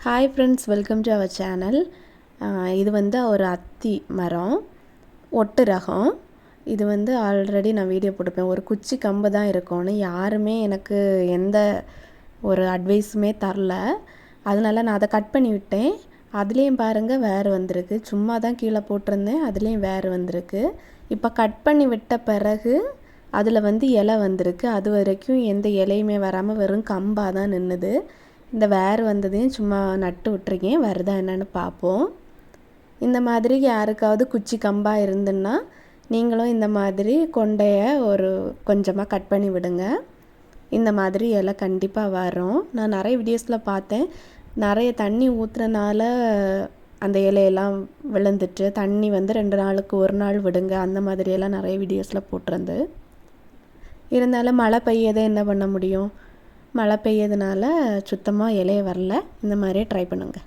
Hi friends, welcome to our channel. இது வந்து ஒரு அத்தி மரம், ஒட்டு ரகம். இது வந்து ஆல்ரெடி நான் வீடியோ போட்டுப்பேன். ஒரு குச்சி கம்பு தான் இருக்கும்னு யாருமே எனக்கு எந்த ஒரு அட்வைஸுமே தரல. அதனால நான் அதை கட் பண்ணி விட்டேன். அதுலேயும் பாருங்கள் வேறு வந்திருக்கு. சும்மா தான் கீழே போட்டிருந்தேன், அதுலேயும் வேறு வந்திருக்கு. இப்போ கட் பண்ணி விட்ட பிறகு அதில் வந்து இலை வந்திருக்கு. அது வரைக்கும் எந்த இலையுமே வராமல் வெறும் கம்பாக தான் நின்றுது. இந்த வேர் வந்ததையும் சும்மா நட்டு விட்டுருக்கேன், வருதா என்னென்னு பார்ப்போம். இந்த மாதிரி யாருக்காவது குச்சி கம்பாக இருந்துன்னா நீங்களும் இந்த மாதிரி கொண்டைய ஒரு கொஞ்சமாக கட் பண்ணி விடுங்க. இந்த மாதிரி இலை கண்டிப்பாக வரும். நான் நிறைய வீடியோஸில் பார்த்தேன், நிறைய தண்ணி ஊற்றுறனால அந்த இலையெல்லாம் விழுந்துட்டு, தண்ணி வந்து 2 நாளுக்கு 1 நாள் விடுங்க, அந்த மாதிரியெல்லாம் நிறைய வீடியோஸில் போட்டிருந்து. இருந்தாலும் மழை பெய்யதை என்ன பண்ண முடியும்? மழை பெய்யறதுனால சுத்தமாக இலையே வரல. இந்த மாதிரியே ட்ரை பண்ணுங்கள்.